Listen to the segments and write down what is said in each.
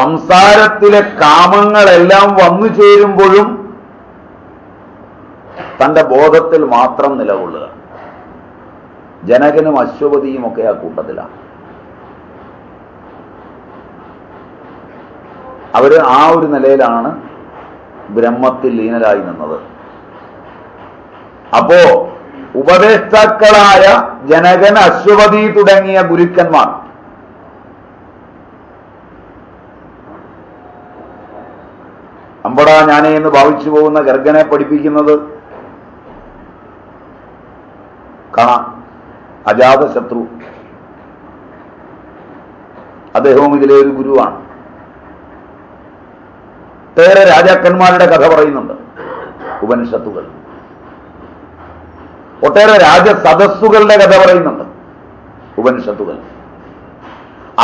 സംസാരത്തിലെ കാമങ്ങളെല്ലാം വന്നു ചേരുമ്പോഴും തന്റെ ബോധത്തിൽ മാത്രം നിലകൊള്ളുക. ജനകനും അശ്വപതിയും ഒക്കെ ആ കൂട്ടത്തിലാണ്. അവര് ആ ഒരു നിലയിലാണ് ബ്രഹ്മത്തിൽ ലീനരായി നിന്നത്. അപ്പോ ഉപദേഷ്ടാക്കളായ ജനകൻ, അശ്വപതി തുടങ്ങിയ ഗുരുക്കന്മാർ അമ്പടാ ഞാനേ എന്ന് ഭാവിച്ചു പോകുന്ന ഗർഗനെ പഠിപ്പിക്കുന്നത് കാണാം. അജാതശത്രു അദ്ദേഹവും ഇതിലെ ഒരു ഗുരുവാണ്. ഒട്ടേറെ രാജാക്കന്മാരുടെ കഥ പറയുന്നുണ്ട് ഉപനിഷത്തുകൾ. ഒട്ടേറെ രാജസദസ്സുകളുടെ കഥ പറയുന്നുണ്ട് ഉപനിഷത്തുകൾ.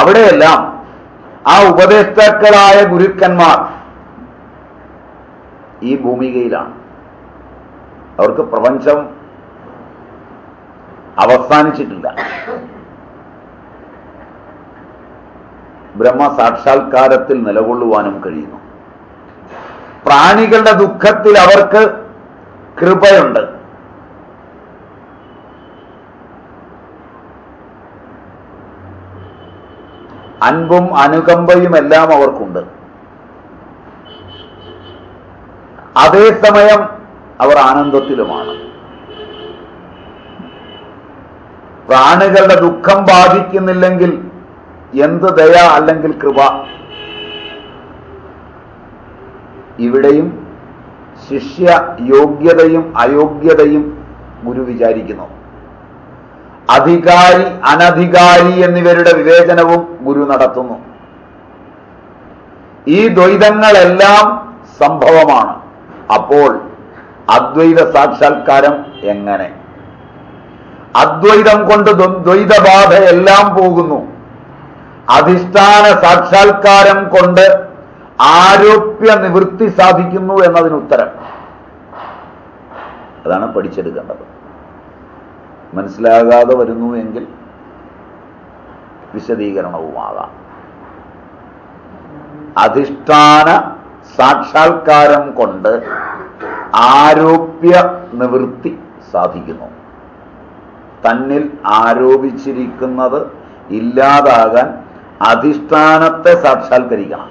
അവിടെയെല്ലാം ആ ഉപദേഷ്ടാക്കളായ ഗുരുക്കന്മാർ ഈ ഭൂമികയിലാണ്. അവർക്ക് പ്രപഞ്ചം അവസാനിച്ചിട്ടില്ല. ബ്രഹ്മസാക്ഷാത്കാരത്തിൽ നിലകൊള്ളുവാനും കഴിയുന്നു. പ്രാണികളുടെ ദുഃഖത്തിൽ അവർക്ക് കൃപയുണ്ട്. അൻപും അനുകമ്പയും എല്ലാം അവർക്കുണ്ട്. അതേസമയം അവർ ആനന്ദത്തിലുമാണ്. പ്രാണികളുടെ ദുഃഖം ബാധിക്കുന്നില്ലെങ്കിൽ എന്ത് ദയ അല്ലെങ്കിൽ കൃപ. ഇവിടെയും ശിഷ്യ യോഗ്യതയും അയോഗ്യതയും ഗുരു വിചാരിക്കുന്നു. അധികാരി അനധികാരി എന്നിവരുടെ വിവേചനവും ഗുരു നടത്തുന്നു. ഈ ദ്വൈതങ്ങളെല്ലാം സംഭവമാണ്. അപ്പോൾ അദ്വൈത സാക്ഷാത്കാരം എങ്ങനെ? അദ്വൈതം കൊണ്ട് ദ്വൈതബാധ എല്ലാം പോകുന്നു. അധിഷ്ഠാന സാക്ഷാത്കാരം കൊണ്ട് ആരോപ്യ നിവൃത്തി സാധിക്കുന്നു എന്നതിന് ഉത്തരം. അതാണ് പഠിച്ചെടുക്കേണ്ടത്. മനസ്സിലാകാതെ വരുന്നു എങ്കിൽ വിശദീകരണവുമാകാം. അധിഷ്ഠാന സാക്ഷാത്കാരം കൊണ്ട് ആരോപ്യ നിവൃത്തി സാധിക്കുന്നു. തന്നിൽ ആരോപിച്ചിരിക്കുന്നത് ഇല്ലാതാകാൻ അധിഷ്ഠാനത്തെ സാക്ഷാത്കരിക്കണം.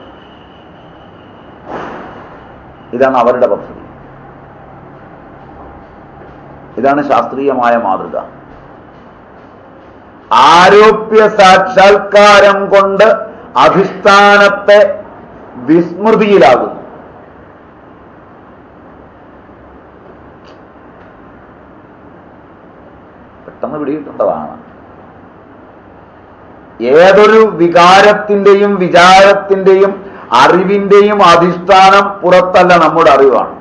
ഇതാണ് അവരുടെ പദ്ധതി. ഇതാണ് ശാസ്ത്രീയമായ മാതൃക. ആരോപ്യ സാക്ഷാത്കാരം കൊണ്ട് അധിഷ്ഠാനത്തെ വിസ്മൃതിയിലാകുന്നു. പെട്ടെന്ന് പിടികിട്ടേണ്ടതാണ്. ഏതൊരു വികാരത്തിന്റെയും വിചാരത്തിന്റെയും അറിവിന്റെയും അധിഷ്ഠാനം പുറത്തല്ല, നമ്മുടെ അറിവാണ്.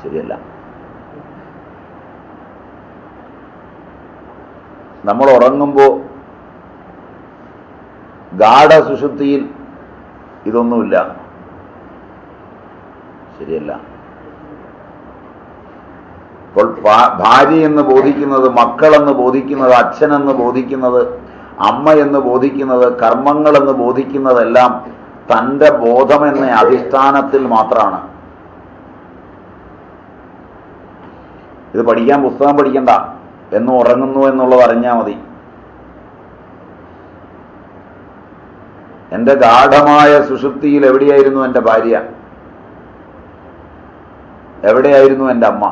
ശരിയല്ല? നമ്മൾ ഉറങ്ങുമ്പോൾ ഗാഢസുഷുപ്തിയിൽ ഇതൊന്നുമില്ല. ശരിയല്ല? ഇപ്പോൾ ഭാര്യയെന്ന് ബോധിക്കുന്നത്, മക്കളെന്ന് ബോധിക്കുന്നത്, അച്ഛനെന്ന് ബോധിക്കുന്നത്, അമ്മയെന്ന് ബോധിക്കുന്നത്, കർമ്മങ്ങളെന്ന് ബോധിക്കുന്നതെല്ലാം തൻ്റെ ബോധമെന്ന അധിഷ്ഠാനത്തിൽ മാത്രമാണ്. ഇത് പഠിക്കാൻ പുസ്തകം പഠിക്കണ്ട, എന്ന് ഉറങ്ങുന്നു എന്നുള്ളത് അറിഞ്ഞാൽ മതി. എൻ്റെ ഗാഠമായ സുഷുപ്തിയിൽ എവിടെയായിരുന്നു എൻ്റെ ഭാര്യ? എവിടെയായിരുന്നു എൻ്റെ അമ്മ?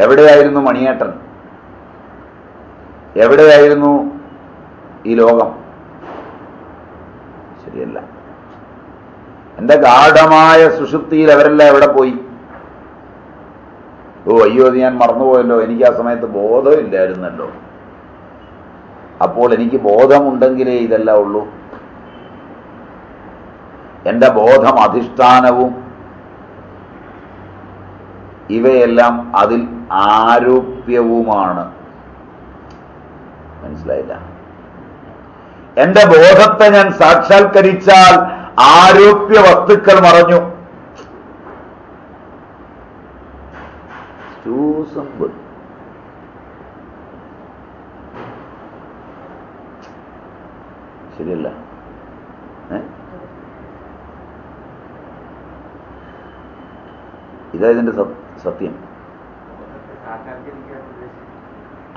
എവിടെയായിരുന്നു മണിയേട്ടൻ? എവിടെയായിരുന്നു ഈ ലോകം? ശരിയല്ല? എൻ്റെ ഗാഠമായ സുഷുപ്തിയിൽ അവരെല്ലാം എവിടെ പോയി? ഓ അയ്യോ, അത് ഞാൻ മറന്നുപോയല്ലോ, എനിക്ക് ആ സമയത്ത് ബോധമില്ലായിരുന്നല്ലോ. അപ്പോൾ എനിക്ക് ബോധമുണ്ടെങ്കിലേ ഇതെല്ലാം ഉള്ളൂ. എൻ്റെ ബോധം അധിഷ്ഠാനവും ഇവയെല്ലാം അതിൽ ആരോപ്യവുമാണ്. മനസ്സിലായില്ല? എന്റെ ബോധത്തെ ഞാൻ സാക്ഷാത്കരിച്ചാൽ ആരോപ്യ വസ്തുക്കൾ മറഞ്ഞു. സിമ്പിൾ. ശരിയല്ല? ഇതാ ഇതിന്റെ സത്യം.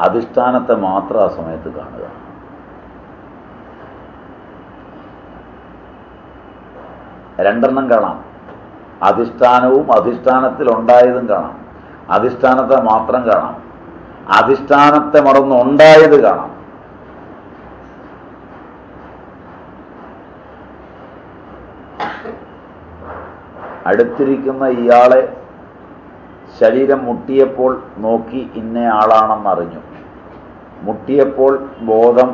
അധിഷ്ഠാനത്തെ മാത്രം ആ സമയത്ത് കാണുക. രണ്ടെണ്ണം കാണാം. അധിഷ്ഠാനവും അധിഷ്ഠാനത്തിൽ ഉണ്ടായതും കാണാം. അധിഷ്ഠാനത്തെ മാത്രം കാണാം. അധിഷ്ഠാനത്തെ മറന്ന് ഉണ്ടായത് കാണാം. അടുത്തിരിക്കുന്ന ഇയാളെ ശരീരം മുട്ടിയപ്പോൾ നോക്കി ഇന്ന ആളാണെന്നറിഞ്ഞു. മുട്ടിയപ്പോൾ ബോധം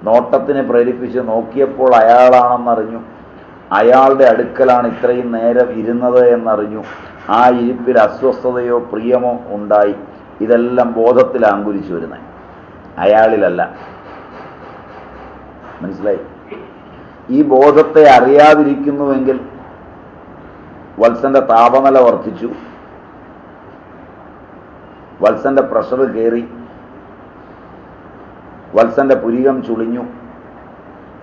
നോട്ടത്തിന് പ്രേരിപ്പിച്ച് നോക്കിയപ്പോൾ അയാളാണെന്നറിഞ്ഞു. അയാളുടെ അടുക്കലാണ് ഇത്രയും നേരം ഇരുന്നത് എന്നറിഞ്ഞു. ആ ഇരിപ്പിൽ അസ്വസ്ഥതയോ പ്രിയമോ ഉണ്ടായി. ഇതെല്ലാം ബോധത്തിൽ അങ്കുരിച്ചു വരുന്നത്, അയാളിലല്ല. മനസ്സിലായി? ഈ ബോധത്തെ അറിയാതിരിക്കുന്നുവെങ്കിൽ വത്സന്റെ താപനില വർദ്ധിച്ചു, വത്സന്റെ പ്രഷർ കയറി, വത്സന്റെ പുരികം ചുളിഞ്ഞു.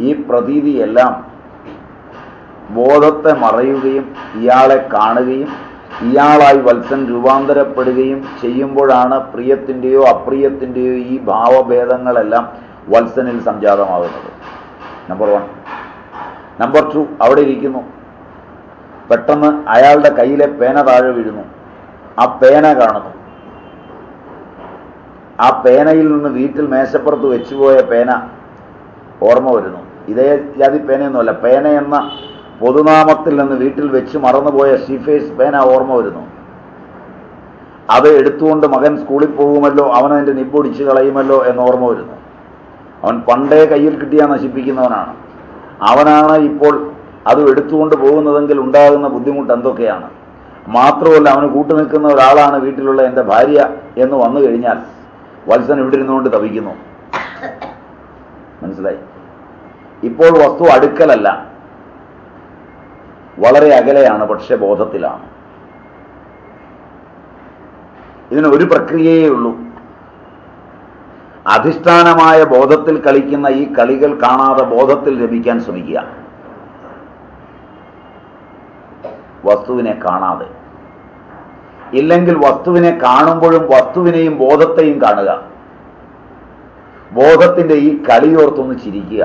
ഈ പ്രതീതിയെല്ലാം ബോധത്തെ മറയുകയും ഇയാളെ കാണുകയും ഇയാളായി വത്സൻ രൂപാന്തരപ്പെടുകയും ചെയ്യുമ്പോഴാണ് പ്രിയത്തിൻ്റെയോ അപ്രിയത്തിൻ്റെയോ ഈ ഭാവഭേദങ്ങളെല്ലാം വത്സനിൽ സംജാതമാകുന്നത്. നമ്പർ 1. നമ്പർ 2, അവിടെ ഇരിക്കുന്നു. പെട്ടെന്ന് അയാളുടെ കയ്യിലെ പേന താഴെ വീഴുന്നു. ആ പേന കാണുന്നു. ആ പേനയിൽ നിന്ന് വീട്ടിൽ മേശപ്പുറത്ത് വെച്ചുപോയ പേന ഓർമ്മ വരുന്നു. ഇതേ ജാതി പേനയൊന്നുമല്ല, പേന എന്ന പൊതുനാമത്തിൽ നിന്ന് വീട്ടിൽ വെച്ച് മറന്നുപോയ ഷീഫേസ് പേന ഓർമ്മ വരുന്നു. അത് എടുത്തുകൊണ്ട് മകൻ സ്കൂളിൽ പോകുമല്ലോ, അവനതിൻ്റെ നിപ്പൊടിച്ച് കളയുമല്ലോ എന്ന് ഓർമ്മ വരുന്നു. അവൻ പണ്ടേ കയ്യിൽ കിട്ടിയാൽ നശിപ്പിക്കുന്നവനാണ്. അവനാണ് ഇപ്പോൾ അത് എടുത്തുകൊണ്ട് പോകുന്നതെങ്കിൽ ഉണ്ടാകുന്ന ബുദ്ധിമുട്ട് എന്തൊക്കെയാണ്. മാത്രമല്ല, അവന് കൂട്ടുനിൽക്കുന്ന ഒരാളാണ് വീട്ടിലുള്ള എൻ്റെ ഭാര്യ എന്ന് വന്നു കഴിഞ്ഞാൽ വത്സൻ ഇവിടെ ഇരുന്നുകൊണ്ട് തപിക്കുന്നു. മനസ്സിലായി? ഇപ്പോൾ വസ്തു അടുക്കലല്ല, വളരെ അകലെയാണ്, പക്ഷെ ബോധത്തിലാണ്. ഇതിന് ഒരു പ്രക്രിയയേ ഉള്ളൂ. അധിഷ്ഠാനമായ ബോധത്തിൽ കളിക്കുന്ന ഈ കളികൾ കാണാതെ ബോധത്തിൽ ലഭിക്കാൻ ശ്രമിക്കുക. വസ്തുവിനെ കാണാതെ. ഇല്ലെങ്കിൽ വസ്തുവിനെ കാണുമ്പോഴും വസ്തുവിനെയും ബോധത്തെയും കാണുക. ബോധത്തിന്റെ ഈ കളിയോർത്തൊന്ന് ചിരിക്കുക.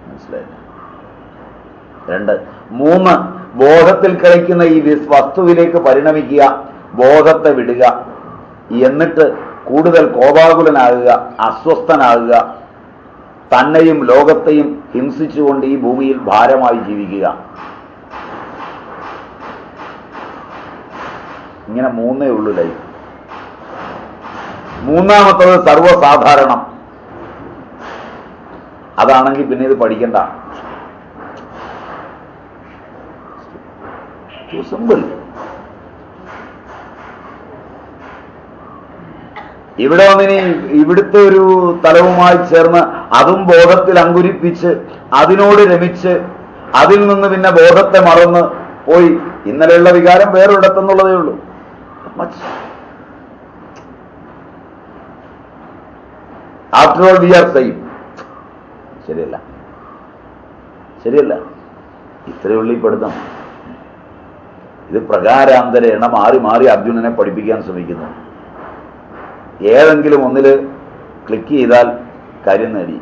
മനസ്സിലായില്ല? 2. 3. ബോധത്തിൽ കളിക്കുന്ന ഈ വസ്തുവിലേക്ക് പരിണമിക്കുക, ബോധത്തെ വിടുക. എന്നിട്ട് കൂടുതൽ കോപാകുലനാകുക, അസ്വസ്ഥനാകുക, തന്നെയും ലോകത്തെയും ഹിംസിച്ചുകൊണ്ട് ഈ ഭൂമിയിൽ ഭാരമായി ജീവിക്കുക. ഇങ്ങനെ 3 ഉള്ളൂ ലൈഫ്. 3ാമത്തത് സർവ്വസാധാരണം. അതാണെങ്കിൽ പിന്നെ ഇത് പഠിക്കണ്ട. സിമ്പിൾ. ഇവിടെ വന്നിനി ഇവിടുത്തെ ഒരു തലവുമായി ചേർന്ന് അതും ബോധത്തിൽ അങ്കുരിപ്പിച്ച് അതിനോട് രമിച്ച് അതിൽ നിന്ന് പിന്നെ ബോധത്തെ മറന്ന് പോയി ഇന്നലെയുള്ള വികാരം വേറൊരിടത്തെന്നുള്ളതേ ഉള്ളൂ. After all we are same. ശരിയല്ല? ശരിയല്ല? ഇത്രയേ ഉള്ളൂ ഈ പഠിത്തം. ഇത് പ്രകാരാന്തരേണ മാറി മാറി അർജുനനെ പഠിപ്പിക്കാൻ ശ്രമിക്കുന്നു. ഏതെങ്കിലും ഒന്നിൽ ക്ലിക്ക് ചെയ്താൽ കാര്യം നേടി.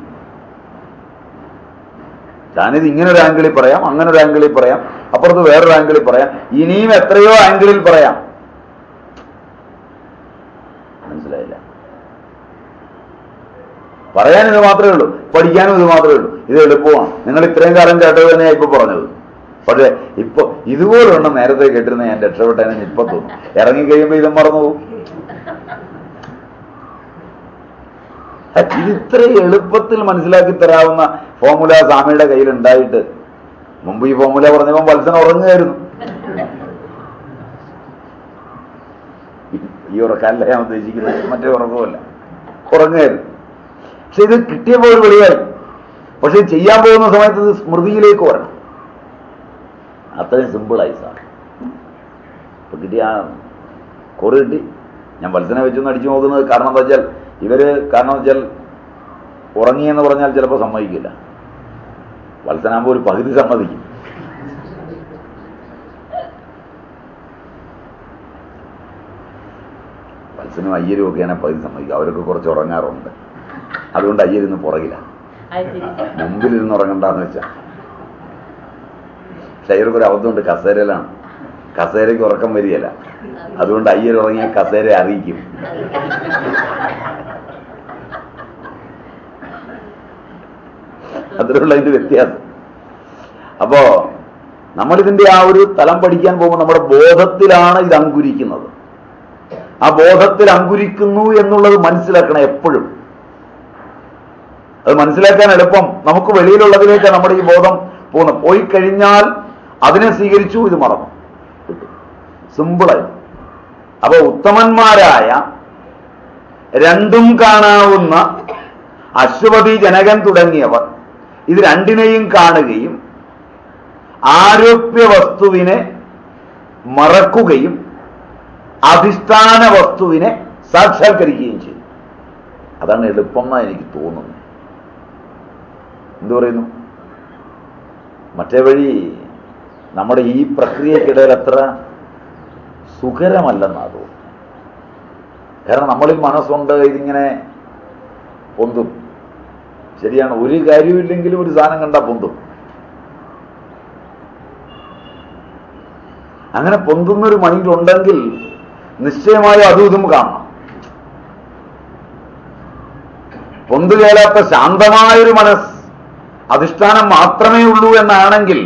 ഞാനിത് ഇങ്ങനൊരു ആംഗിളിൽ പറയാം, അങ്ങനൊരു ആംഗിളിൽ പറയാം, അപ്പുറത്ത് വേറൊരു ആംഗിളിൽ പറയാം, ഇനിയും എത്രയോ ആംഗിളിൽ പറയാം. മനസ്സിലായില്ല? പറയാൻ ഇത് മാത്രമേ ഉള്ളൂ, പഠിക്കാനും ഇത് മാത്രമേ ഉള്ളൂ. ഇത് എളുപ്പമാണ്. നിങ്ങൾ ഇത്രയും കാലം കേട്ടത് തന്നെയാണ് ഇപ്പൊ പറഞ്ഞത്. പക്ഷേ ഇപ്പൊ ഇതുപോലെയുള്ള നേരത്തെ കേട്ടിരുന്ന ഞാൻ രക്ഷപ്പെട്ടതിനെ ഇപ്പൊ തോന്നും. ഇറങ്ങിക്കഴിയുമ്പോ ഇതും മറന്നു പോകും. ഇത് ഇത്ര എളുപ്പത്തിൽ മനസ്സിലാക്കി തരാവുന്ന ഫോർമുല സ്വാമിയുടെ കയ്യിൽ ഉണ്ടായിട്ട് മുമ്പ് ഈ ഫോർമുല പറഞ്ഞപ്പോൾ വത്സൻ ഉറങ്ങുകയായിരുന്നു. ഈ ഉറക്കല്ല ഞാൻ ഉദ്ദേശിക്കുന്നത്, മറ്റേ ഉറക്കമല്ല, ഉറങ്ങുകയായിരുന്നു. പക്ഷെ ഇത് കിട്ടിയപ്പോൾ ഒരു വെളിയായി. പക്ഷെ ചെയ്യാൻ പോകുന്ന സമയത്ത് ഇത് സ്മൃതിയിലേക്ക് വരണം. അത്രയും സിമ്പിളായി സാർ. ഇപ്പൊ കിട്ടിയ കുറി കിട്ടി. ഞാൻ വത്സനെ വെച്ചൊന്ന് അടിച്ചു നോക്കുന്നത് കാരണം എന്താ വെച്ചാൽ ഇവര് കാരണം വെച്ചാൽ ഉറങ്ങിയെന്ന് പറഞ്ഞാൽ ചിലപ്പോൾ സമ്മതിക്കില്ല. വത്സനാകുമ്പോൾ ഒരു പകുതി സമ്മതിക്കും. വത്സനും അയ്യരും ഒക്കെയാണ് പകുതി സമ്മതിക്കും. അവരൊക്കെ കുറച്ച് ഉറങ്ങാറുണ്ട്. അതുകൊണ്ട് അയ്യരിന്ന് പുറകില്ല, മുമ്പിലിരുന്ന് ഉറങ്ങണ്ടെന്ന് വെച്ചാൽ. ഷൈർക്കൊരു അബദ്ധമുണ്ട്, കസേരയിലാണ്. കസേരയ്ക്ക് ഉറക്കം വരികയില്ല. അതുകൊണ്ട് അയ്യർ ഉറങ്ങിയ കസേര അറിയിക്കും. അതിലുള്ള അതിന്റെ വ്യത്യാസം. അപ്പോ നമ്മളിതിന്റെ ആ ഒരു തലം പഠിക്കാൻ പോകുമ്പോൾ നമ്മുടെ ബോധത്തിലാണ് ഇത് അങ്കുരിക്കുന്നത്. ആ ബോധത്തിൽ അങ്കുരിക്കുന്നു എന്നുള്ളത് മനസ്സിലാക്കണം എപ്പോഴും. അത് മനസ്സിലാക്കാൻ എളുപ്പം. നമുക്ക് വെളിയിലുള്ളതിലേക്ക് നമ്മുടെ ഈ ബോധം പോകുന്നത്. പോയി കഴിഞ്ഞാൽ അതിനെ സ്വീകരിച്ചു, ഇത് മറന്നു, സിമ്പിളായി. അപ്പൊ ഉത്തമന്മാരായ രണ്ടും കാണാവുന്ന അശ്വപതി, ജനകൻ തുടങ്ങിയവർ ഇത് രണ്ടിനെയും കാണുകയും ആരോപ്യ വസ്തുവിനെ മറക്കുകയും അധിഷ്ഠാന വസ്തുവിനെ സാക്ഷാത്കരിക്കുകയും ചെയ്യും. അതാണ് എളുപ്പം എന്നാണ് എനിക്ക് തോന്നുന്നത്. എന്തു പറയുന്നു? മറ്റേ വഴി നമ്മുടെ ഈ പ്രക്രിയക്കിടയിൽ അത്ര സുഖരമല്ലെന്നാ തോന്നുന്നു. കാരണം നമ്മളിൽ മനസ്സുണ്ട്, ഇതിങ്ങനെ പൊന്തും. ശരിയാണ്, ഒരു കാര്യമില്ലെങ്കിലും ഒരു സാധനം കണ്ടാൽ പൊന്തും. അങ്ങനെ പൊന്തുന്നൊരു മൈൻഡ് ഉണ്ടെങ്കിൽ നിശ്ചയമായും അതും ഇതും കാണണം. പൊന്തുകേലാത്ത ശാന്തമായൊരു മനസ്സ്, അധിഷ്ഠാനം മാത്രമേ ഉള്ളൂ എന്നാണെങ്കിൽ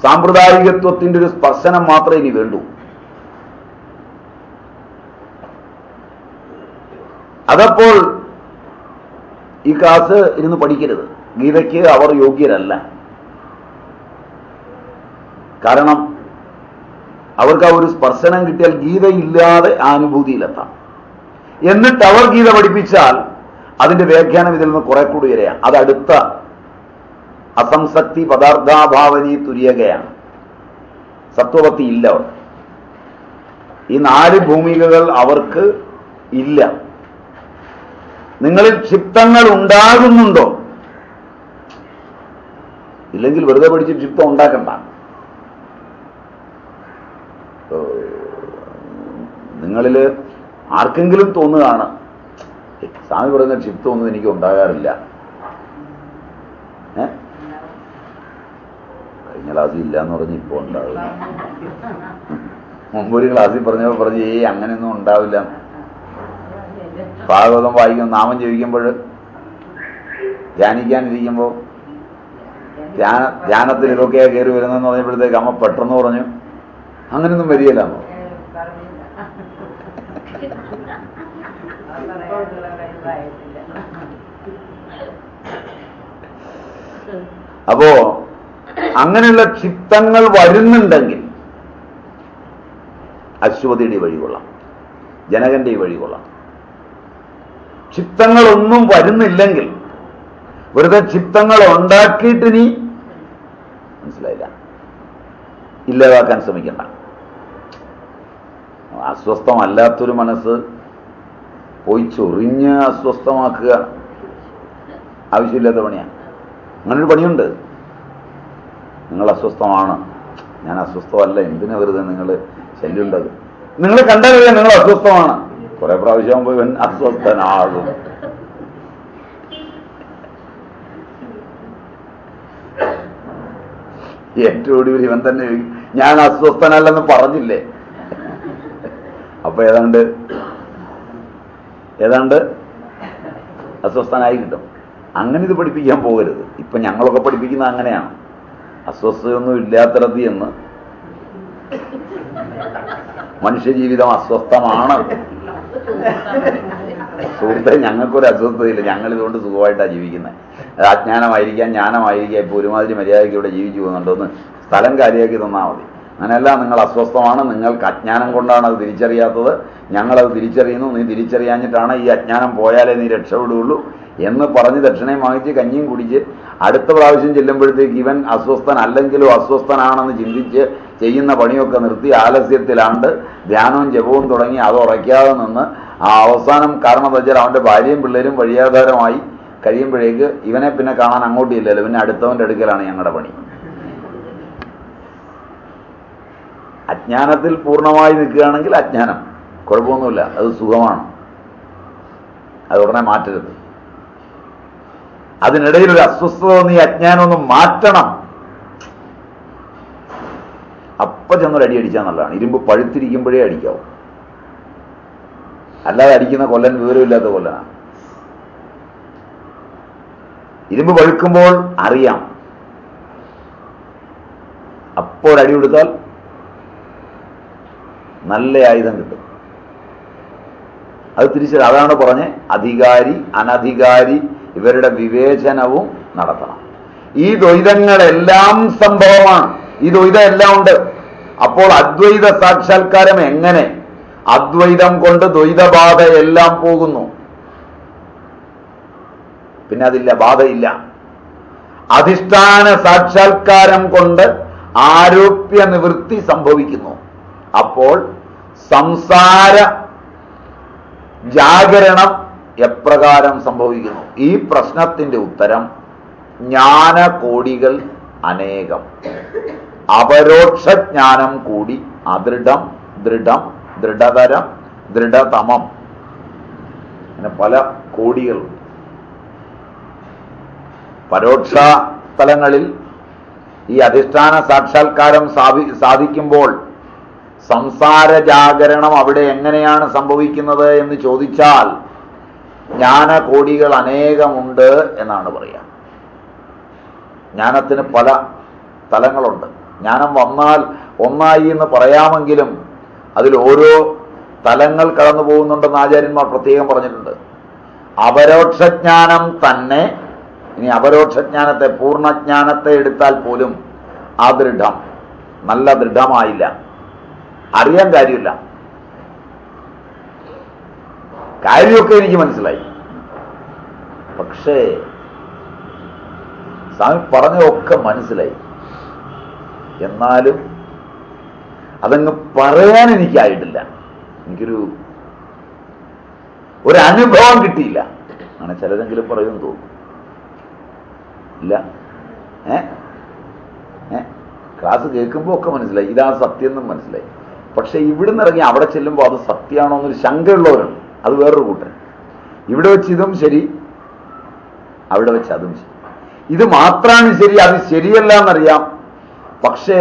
സാമ്പ്രദായികത്വത്തിന്റെ ഒരു സ്പർശനം മാത്രമേ ഇനി വേണ്ടൂ. അതപ്പോൾ ഈ ക്ലാസ് ഇരുന്ന് പഠിക്കരുത്. ഗീതയ്ക്ക് അവർ യോഗ്യരല്ല. കാരണം അവർക്ക് ആ ഒരു സ്പർശനം കിട്ടിയാൽ ഗീതയില്ലാതെ ആ അനുഭൂതിയിലെത്താം. എന്നിട്ട് അവർ ഗീത പഠിപ്പിച്ചാൽ അതിന്റെ വ്യാഖ്യാനം ഇതിൽ നിന്ന് കുറെ കൂടി വരെയാണ്. അതടുത്ത അസംസക്തി പദാർത്ഥാഭാവനി തുര്യകയാണ്. സത്വവത്തി ഇല്ല അവർക്ക്. ഈ 4 ഭൂമികകൾ അവർക്ക് ഇല്ല. നിങ്ങളിൽ ക്ഷിപ്തങ്ങൾ ഉണ്ടാകുന്നുണ്ടോ? ഇല്ലെങ്കിൽ വെറുതെ പഠിച്ച് ക്ഷിപ്തം ഉണ്ടാക്കണ്ട. നിങ്ങളിൽ ആർക്കെങ്കിലും തോന്നുകയാണ്, സ്വാമി പറയുന്ന ക്ഷിപ്തമൊന്നും എനിക്ക് ഉണ്ടാകാറില്ല. കഴിഞ്ഞ ക്ലാസ്സിൽ ഇല്ല എന്ന് പറഞ്ഞ് ഇപ്പോൾ ഉണ്ടാവില്ല. മുമ്പൊരു ക്ലാസ്സിൽ പറഞ്ഞപ്പോൾ പറഞ്ഞ് അങ്ങനെയൊന്നും ഉണ്ടാവില്ല. ഭാഗവതം വായിക്കും, നാമം ജപിക്കുമ്പോൾ, ധ്യാനിക്കാനിരിക്കുമ്പോൾ ധ്യാനത്തിൽ ഇതൊക്കെയാണ് കയറി വരുന്നതെന്ന് പറഞ്ഞപ്പോഴത്തേക്ക് അമ്മ പെട്ടെന്ന് പറഞ്ഞു അങ്ങനെയൊന്നും വരികയില്ലെന്നോ. അപ്പോ അങ്ങനെയുള്ള ക്ഷിപ്തങ്ങൾ വരുന്നുണ്ടെങ്കിൽ അശ്വതിയുടെ വഴി കൊള്ളാം, ജനകന്റെ വഴി കൊള്ളാം. ക്ഷിപ്തങ്ങളൊന്നും വരുന്നില്ലെങ്കിൽ വെറുതെ ക്ഷിപ്തങ്ങൾ ഉണ്ടാക്കിയിട്ട് നീ മനസ്സിലായില്ല ഇല്ലാതാക്കാൻ ശ്രമിക്കണ്ട. അസ്വസ്ഥമല്ലാത്തൊരു മനസ്സ് പോയി ചൊറിഞ്ഞ് അസ്വസ്ഥമാക്കുക ആവശ്യമില്ലാത്ത പണിയാണ്. അങ്ങനൊരു പണിയുണ്ട്. നിങ്ങൾ അസ്വസ്ഥമാണ്, ഞാൻ അസ്വസ്ഥമല്ല, എന്തിനാ വെറുതെ നിങ്ങൾ ശല്യമുണ്ടത്? നിങ്ങൾ കണ്ടറിയാം നിങ്ങൾ അസ്വസ്ഥമാണ്. കുറെ പ്രാവശ്യം പോയി ഇവൻ അസ്വസ്ഥനാകും. ഏറ്റവും ഒടുവിൽ ഇവൻ തന്നെ ഞാൻ അസ്വസ്ഥനല്ലെന്ന് പറഞ്ഞില്ലേ? അപ്പൊ ഏതാണ്ട് അസ്വസ്ഥനായി കിട്ടും. അങ്ങനെ ഇത് പഠിപ്പിക്കാൻ പോകരുത്. ഇപ്പൊ ഞങ്ങളൊക്കെ പഠിപ്പിക്കുന്നത് അങ്ങനെയാണ്. അസ്വസ്ഥയൊന്നും ഇല്ലാത്തിടത്ത് എന്ന് മനുഷ്യജീവിതം അസ്വസ്ഥമാണ്. സുഹൃത്തെ, ഞങ്ങൾക്കൊരു അസ്വസ്ഥതയില്ല. ഞങ്ങളിതുകൊണ്ട് സുഖമായിട്ടാണ് ജീവിക്കുന്നത്. അത് അജ്ഞാനമായിരിക്കാം, ജ്ഞാനമായിരിക്കാം. ഇപ്പൊ ഒരുമാതിരി മര്യാദയ്ക്ക് ഇവിടെ ജീവിച്ചു പോകുന്നുണ്ടോന്ന് സ്ഥലം കാര്യമാക്കി തന്നാൽ മതി. അങ്ങനെയല്ല, നിങ്ങൾ അസ്വസ്ഥമാണ്, നിങ്ങൾക്ക് അജ്ഞാനം കൊണ്ടാണ് അത് തിരിച്ചറിയാത്തത്, ഞങ്ങളത് തിരിച്ചറിയുന്നു, നീ തിരിച്ചറിയാഞ്ഞിട്ടാണ്, ഈ അജ്ഞാനം പോയാലേ നീ രക്ഷപ്പെടുകയുള്ളൂ എന്ന് പറഞ്ഞ് ദക്ഷിണയും വാങ്ങിച്ച് കഞ്ഞിയും കുടിച്ച് അടുത്ത പ്രാവശ്യം ചെല്ലുമ്പോഴത്തേക്ക് ഇവൻ അസ്വസ്ഥൻ അല്ലെങ്കിലും അസ്വസ്ഥനാണെന്ന് ചിന്തിച്ച് ചെയ്യുന്ന പണിയൊക്കെ നിർത്തി ആലസ്യത്തിലാണ്ട് ധ്യാനവും ജപവും തുടങ്ങി അത് ഉറയ്ക്കാതെ നിന്ന് ആ അവസാനം കാരണം എന്താ വെച്ചാൽ അവന്റെ ഭാര്യയും പിള്ളേരും വഴിയാധാരമായി കഴിയുമ്പോഴേക്ക് ഇവനെ പിന്നെ കാണാൻ അങ്ങോട്ടും ഇല്ലല്ലോ, പിന്നെ അടുത്തവന്റെ അടുക്കലാണ് ഞങ്ങളുടെ പണി. അജ്ഞാനത്തിൽ പൂർണ്ണമായി നിൽക്കുകയാണെങ്കിൽ അജ്ഞാനം കുഴപ്പമൊന്നുമില്ല, അത് സുഖമാണ്, അത് ഉടനെ മാറ്റരുത്. അതിനിടയിൽ ഒരു അസ്വസ്ഥത നീ അജ്ഞാനം ഒന്ന് മാറ്റണം, അപ്പൊ ചെന്നൊരു അടി അടിച്ചാൽ നല്ലതാണ്. ഇരുമ്പ് പഴുത്തിരിക്കുമ്പോഴേ അടിക്കാവും, അല്ലാതെ അടിക്കുന്ന കൊല്ലൻ വിവരമില്ലാത്ത കൊല്ലനാണ്. ഇരുമ്പ് പഴുക്കുമ്പോൾ അറിയാം, അപ്പോൾ അടി കൊടുത്താൽ നല്ല ആയുധം കിട്ടും. അത് തിരിച്ചത്. അതാണ് പറഞ്ഞ് അധികാരി അനധികാരി ഇവരുടെ വിവേചനവും നടത്തണം. ഈ ദ്വൈതങ്ങളെല്ലാം സംഭവമാണ്, ഈ ദ്വൈതം എല്ലാം ഉണ്ട്. അപ്പോൾ അദ്വൈത സാക്ഷാത്കാരം എങ്ങനെ? അദ്വൈതം കൊണ്ട് ദ്വൈതബാധ എല്ലാം പോകുന്നു, പിന്നെ അതില്ല, ബാധയില്ല. അധിഷ്ഠാന സാക്ഷാത്കാരം കൊണ്ട് ആരോപ്യ നിവൃത്തി സംഭവിക്കുന്നു. അപ്പോൾ സംസാര ജാഗരണം എപ്രകാരം സംഭവിക്കുന്നു? ഈ പ്രശ്നത്തിന്റെ ഉത്തരം ജ്ഞാനകോടികൾ അനേകം, അപരോക്ഷജ്ഞാനം കൂടി അദൃഢം, ദൃഢം, ദൃഢതരം, ദൃഢതമം, അങ്ങനെ പല കോടികൾ. പരോക്ഷ തലങ്ങളിൽ ഈ അധിഷ്ഠാന സാക്ഷാത്കാരം സാധിക്കുമ്പോൾ സംസാര ജാഗരണം അവിടെ എങ്ങനെയാണ് സംഭവിക്കുന്നത് എന്ന് ചോദിച്ചാൽ ജ്ഞാനകോടികൾ അനേകമുണ്ട് എന്നാണ് പറയുക. ജ്ഞാനത്തിന് പല തലങ്ങളുണ്ട്. ജ്ഞാനം വന്നാൽ ഒന്നായി എന്ന് പറയാമെങ്കിലും അതിൽ ഓരോ തലങ്ങൾ കടന്നു പോകുന്നുണ്ടെന്ന് ആചാര്യന്മാർ പ്രത്യേകം പറഞ്ഞിട്ടുണ്ട്. അപരോക്ഷജ്ഞാനം തന്നെ, ഇനി അപരോക്ഷജ്ഞാനത്തെ പൂർണ്ണജ്ഞാനത്തെ എടുത്താൽ പോലും അദൃഢം, നല്ല ദൃഢമായില്ല, അറിയാൻ കാര്യമില്ല. കാര്യമൊക്കെ എനിക്ക് മനസ്സിലായി, പക്ഷേ സ്വാമി പറഞ്ഞതൊക്കെ മനസ്സിലായി, എന്നാലും അതങ്ങ് പറയാൻ എനിക്കായിട്ടില്ല. എനിക്കൊരു അനുഭവം കിട്ടിയില്ല. അങ്ങനെ ചിലരെങ്കിലും പറയുമെന്ന് തോന്നുന്നു. ഇല്ല, ക്ലാസ് കേൾക്കുമ്പോൾ ഒക്കെ മനസ്സിലായി, ഇതാ സത്യം എന്നും മനസ്സിലായി. പക്ഷെ ഇവിടുന്ന് ഇറങ്ങി അവിടെ ചെല്ലുമ്പോൾ അത് സത്യമാണോ എന്നൊരു ശങ്കയുള്ളവരുണ്ട്. അത് വേറൊരു കൂട്ടൻ. ഇവിടെ വെച്ച് ഇതും ശരി, അവിടെ വെച്ച് അതും ശരി. ഇത് മാത്രമാണ് ശരി, അത് ശരിയല്ല എന്നറിയാം, പക്ഷേ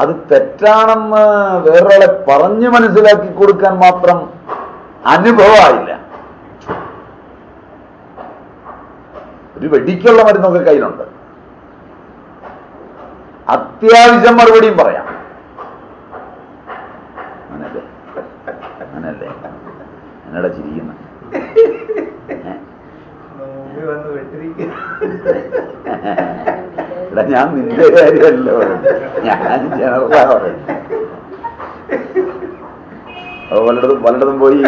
അത് തെറ്റാണെന്ന് വേറൊരാളെ പറഞ്ഞ് മനസ്സിലാക്കി കൊടുക്കാൻ മാത്രം അനുഭവമായില്ല. ഒരു വെടിക്കുള്ള മരുന്നൊക്കെ കയ്യിലുണ്ട്, അത്യാവശ്യം മറുപടിയും പറയാം. അങ്ങനല്ലേ അങ്ങനല്ലേ എന്നോട് ചിരിക്കുന്ന എടാ, ഞാൻ നിന്റെ കാര്യമല്ലോ, ഞാൻ ജനറലാ പറയുന്നത്. പലയിടത്തും പോയി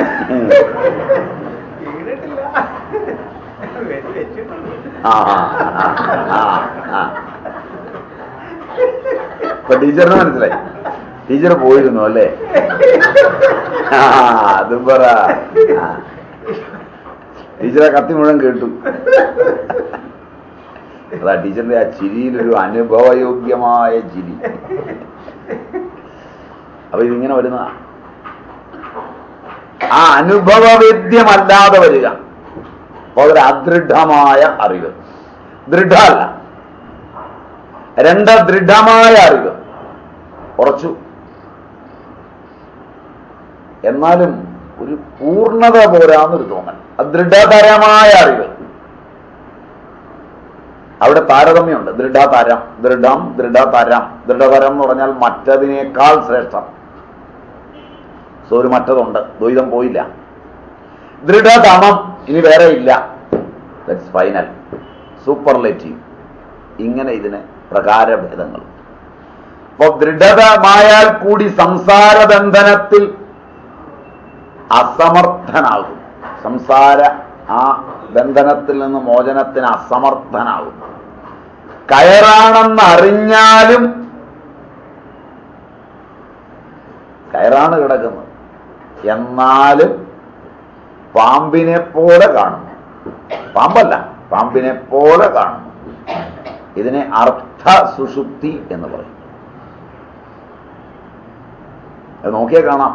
ഇപ്പൊ ടീച്ചറിന് മനസ്സിലായി, ടീച്ചർ പോയിരുന്നു അല്ലേ? അതും പറ. ടീച്ചറെ കത്തി മുഴുവൻ കേട്ടു. അതാ ടീച്ചറിന്റെ ആ ചിരിയിലൊരു അനുഭവയോഗ്യമായ ചിരി. അപ്പൊ ഇതിങ്ങനെ വരുന്നതാ. ആ അനുഭവവേദ്യമല്ലാതെ വരിക, വളരെ അദൃഢമായ അറിവ്. ദൃഢമല്ല, രണ്ട് ദൃഢമായ അറിവ്. ഉറച്ചു, എന്നാലും ഒരു പൂർണ്ണത പോരാന്നൊരു തോന്നൽ. ദൃഢതരമായ അറിവ്, അവിടെ താരതമ്യമുണ്ട്. ദൃഢതരം, ദൃഢം, ദൃഢതരം. ദൃഢതരം എന്ന് പറഞ്ഞാൽ മറ്റതിനേക്കാൾ ശ്രേഷ്ഠം. സോ ഒരു മറ്റതുണ്ട്, ദ്വൈതം പോയില്ല. ദൃഢതമം, ഇനി വേറെ ഇല്ല, ദാറ്റ്സ് ഫൈനൽ, സൂപ്പർലേറ്റീവ്. ഇങ്ങനെ ഇതിന് പ്രകാരഭേദങ്ങൾ. അപ്പൊ ദൃഢതമായാൽ കൂടി സംസാര ബന്ധനത്തിൽ അസമർത്ഥനാകും. സംസാര ആ ബന്ധനത്തിൽ നിന്ന് മോചനത്തിന് അസമർത്ഥനാകും. കയറാണെന്ന് അറിഞ്ഞാലും കയറാണ് കിടക്കുന്നത്, എന്നാലും പാമ്പിനെ പോലെ കാണുന്നു. പാമ്പല്ല, പാമ്പിനെ പോലെ കാണുന്നു. ഇതിനെ അർത്ഥ സുഷുപ്തി എന്ന് പറയും. അത് നോക്കിയാൽ കാണാം.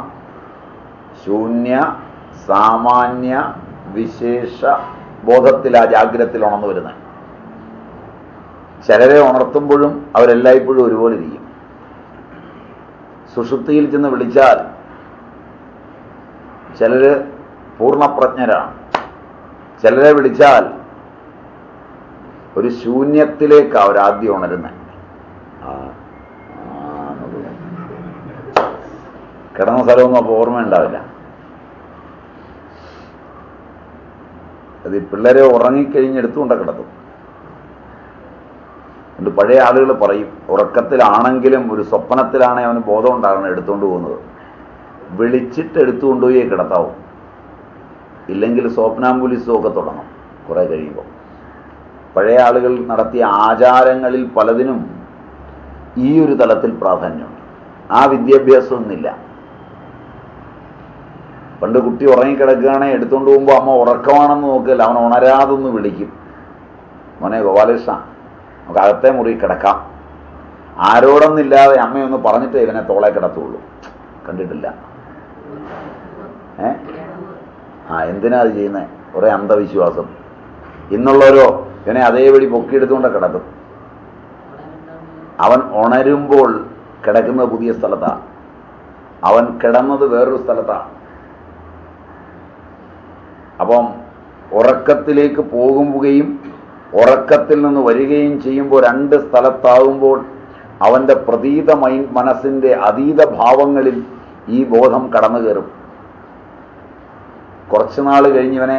ശൂന്യ സാമാന്യ വിശേഷ ബോധത്തിലാ ജാഗ്രതത്തിൽ ഉണർന്നു വരുന്നത്. ചിലരെ ഉണർത്തുമ്പോഴും അവരെല്ലായ്പ്പോഴും ഒരുപോലെ ഇരിക്കും. സുഷുപ്തിയിൽ ചെന്ന് വിളിച്ചാൽ ചിലര് പൂർണ്ണപ്രജ്ഞരാണ്. ചിലരെ വിളിച്ചാൽ ഒരു ശൂന്യത്തിലേക്കാണ് അവരാദ്യം ഉണരുന്നത്. കിടന്ന സ്ഥലമൊന്നും അപ്പോൾ ഓർമ്മയുണ്ടാവില്ല. അത് ഈ പിള്ളേരെ ഉറങ്ങിക്കഴിഞ്ഞെടുത്തുകൊണ്ട് കിടത്തും. എന്നിട്ട് പഴയ ആളുകൾ പറയും, ഉറക്കത്തിലാണെങ്കിലും ഒരു സ്വപ്നത്തിലാണെങ്കിൽ അവന് ബോധം ഉണ്ടാകണം എടുത്തുകൊണ്ട് പോകുന്നത്. വിളിച്ചിട്ട് എടുത്തുകൊണ്ടുപോയി കിടത്താവും. ഇല്ലെങ്കിൽ സ്വപ്നാംബുലിസവും ഒക്കെ തുടങ്ങും കുറെ കഴിയുമ്പോൾ. പഴയ ആളുകൾ നടത്തിയ ആചാരങ്ങളിൽ പലതിനും ഈ ഒരു തലത്തിൽ പ്രാധാന്യമുണ്ട്. ആ വിദ്യാഭ്യാസമൊന്നുമില്ല. പണ്ട് കുട്ടി ഉറങ്ങിക്കിടക്കുകയാണെങ്കിൽ എടുത്തുകൊണ്ട് പോകുമ്പോൾ അമ്മ ഉറക്കമാണെന്ന് നോക്കില്ല, അവൻ ഉണരാതൊന്ന് വിളിക്കും, മോനെ ഗോപാലകൃഷ്ണ നമുക്ക് അകത്തെ മുറി കിടക്കാം. ആരോടൊന്നില്ലാതെ അമ്മയൊന്ന് പറഞ്ഞിട്ടേ ഇവനെ തോളെ കിടത്തുള്ളൂ. കണ്ടിട്ടില്ല? എന്തിനാ അത് ചെയ്യുന്നത്? കുറെ അന്ധവിശ്വാസം. ഇന്നുള്ളവരോ ഇവനെ അതേപടി പൊക്കിയെടുത്തുകൊണ്ട് കിടക്കും. അവൻ ഉണരുമ്പോൾ കിടക്കുന്നത് പുതിയ സ്ഥലത്താണ്, അവൻ കിടന്നത് വേറൊരു സ്ഥലത്താണ്. അപ്പം ഉറക്കത്തിലേക്ക് പോകുകയും ഉറക്കത്തിൽ നിന്ന് വരികയും ചെയ്യുമ്പോൾ രണ്ട് സ്ഥലത്താകുമ്പോൾ അവൻ്റെ പ്രതീത മനസ്സിൻ്റെ അതീത ഭാവങ്ങളിൽ ഈ ബോധം കടന്നു കയറും. കുറച്ചുനാൾ കഴിഞ്ഞ് ഇവനെ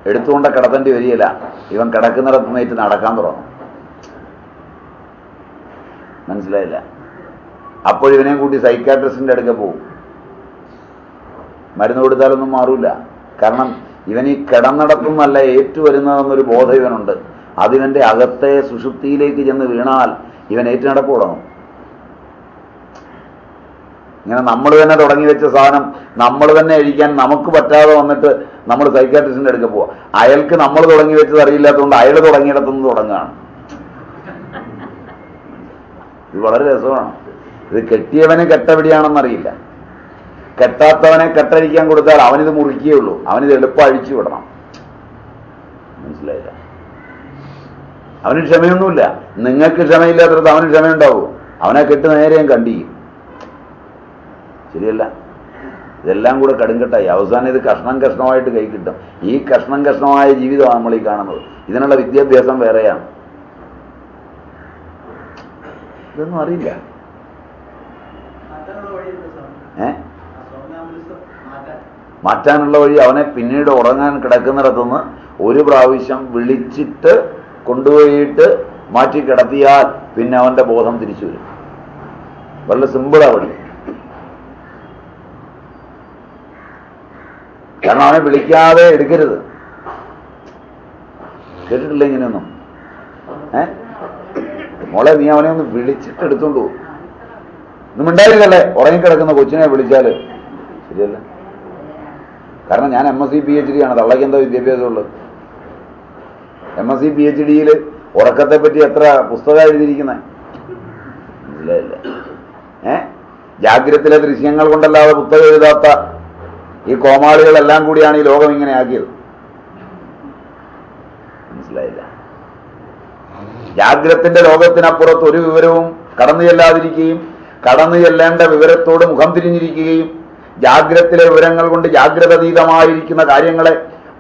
എടുത്തുകൊണ്ട് കിടത്തേണ്ടി വരികയില്ല. ഇവൻ കിടക്കുന്നിടത്ത് നേറ്റ് നടക്കാൻ തുടങ്ങും. മനസ്സിലായില്ല? അപ്പോഴിവനെ കൂട്ടി സൈക്കാട്രിസ്റ്റിൻ്റെ അടുക്ക പോകും. മരുന്ന് കൊടുത്താലൊന്നും മാറൂല. കാരണം ഇവൻ ഈ കിടന്നിടത്തുനിന്നല്ല ഏറ്റുവരുന്നതെന്നൊരു ബോധം ഇവനുണ്ട്. അതിവൻ്റെ അകത്തെ സുഷുപ്തിയിലേക്ക് ചെന്ന് വീണാൽ ഇവൻ ഏറ്റുനടപ്പ് തുടങ്ങും. ഇങ്ങനെ നമ്മൾ തന്നെ തുടങ്ങി വെച്ച സാധനം നമ്മൾ തന്നെ അഴിക്കാൻ നമുക്ക് പറ്റാതെ വന്നിട്ട് നമ്മൾ സൈക്കാട്രിസ്റ്റിൻ്റെ അടുക്ക പോവാം. അയാൾക്ക് നമ്മൾ തുടങ്ങി വെച്ചത് അറിയില്ലാത്തതുകൊണ്ട് അയാൾ തുടങ്ങിയിടത്തുനിന്ന് തുടങ്ങുകയാണ്. ഇത് വളരെ രസമാണ്. ഇത് കെട്ടിയവന് കെട്ടപിടിയാണെന്നറിയില്ല. കെട്ടാത്തവനെ കെട്ടഴിക്കാൻ കൊടുത്താൽ അവനിത് മുറിക്കുകയുള്ളൂ. അവനിത് എളുപ്പം അഴിച്ചു വിടണം. മനസ്സിലായില്ല? അവന് ക്ഷമയൊന്നുമില്ല. നിങ്ങൾക്ക് ക്ഷമയില്ലാത്തത് അവന് ക്ഷമയുണ്ടാവൂ. അവനെ കെട്ട് നേരെയും കണ്ടിക്കും. ശരിയല്ല? ഇതെല്ലാം കൂടെ കടുങ്കട്ടായി. അവസാനം ഇത് കഷ്ണം കഷ്ണമായിട്ട് കൈ കിട്ടും. ഈ കഷ്ണം കഷ്ണമായ ജീവിതമാണ് നമ്മൾ ഈ കാണുന്നത്. ഇതിനുള്ള വിദ്യാഭ്യാസം വേറെയാണ്. ഇതൊന്നും അറിയില്ല. മാറ്റാനുള്ള വഴി അവനെ പിന്നീട് ഉറങ്ങാൻ കിടക്കുന്നിടത്തുനിന്ന് ഒരു പ്രാവശ്യം വിളിച്ചിട്ട് കൊണ്ടുപോയിട്ട് മാറ്റി കിടത്തിയാൽ പിന്നെ അവന്റെ ബോധം തിരിച്ചു വരും. വളരെ സിമ്പിളാ വഴി. കാരണം അവനെ വിളിക്കാതെ എടുക്കരുത്. കേട്ടിട്ടില്ല ഇങ്ങനെയൊന്നും? മോളെ നീ അവനെ ഒന്ന് വിളിച്ചിട്ട് എടുത്തോണ്ട് പോകും. ഒന്നും ഉണ്ടായിരിക്കല്ലേ ഉറങ്ങിക്കിടക്കുന്ന കൊച്ചിനെ വിളിച്ചാല്? ശരിയല്ല? കാരണം ഞാൻ MSc PhD ആണ്. തള്ളയ്ക്ക് എന്താ വിദ്യാഭ്യാസമുള്ളത്? MSc PhD ഉറക്കത്തെ പറ്റി എത്ര പുസ്തകം എഴുതിയിരിക്കുന്നത്? ഇല്ല. ജാഗ്രതത്തിലെ ദൃശ്യങ്ങൾ കൊണ്ടല്ലാതെ പുസ്തകം എഴുതാത്ത ഈ കോമാളികളെല്ലാം കൂടിയാണ് ഈ ലോകം ഇങ്ങനെ ആക്കിയത്. മനസ്സിലായില്ല? ജാഗ്രതത്തിന്റെ ലോകത്തിനപ്പുറത്ത് ഒരു വിവരവും കടന്നു ചെല്ലാതിരിക്കുകയും കടന്നു ചെല്ലേണ്ട വിവരത്തോട് മുഖം തിരിഞ്ഞിരിക്കുകയും ജാഗ്രതത്തിലെ വിവരങ്ങൾ കൊണ്ട് ജാഗ്രതതീതമായിരിക്കുന്ന കാര്യങ്ങളെ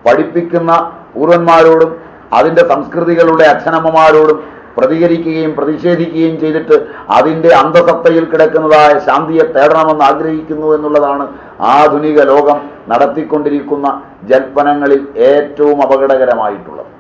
പഠിപ്പിക്കുന്ന പൂർവന്മാരോടും അതിൻ്റെ സംസ്കൃതികളുടെ അച്ഛനമ്മമാരോടും പ്രതികരിക്കുകയും പ്രതിഷേധിക്കുകയും ചെയ്തിട്ട് അതിൻ്റെ അന്തസത്തയിൽ കിടക്കുന്നതായ ശാന്തിയെ തേടണമെന്ന് ആഗ്രഹിക്കുന്നു എന്നുള്ളതാണ് ആധുനിക ലോകം നടത്തിക്കൊണ്ടിരിക്കുന്ന ജൽപ്പനങ്ങളിൽ ഏറ്റവും അപകടകരമായിട്ടുള്ളത്.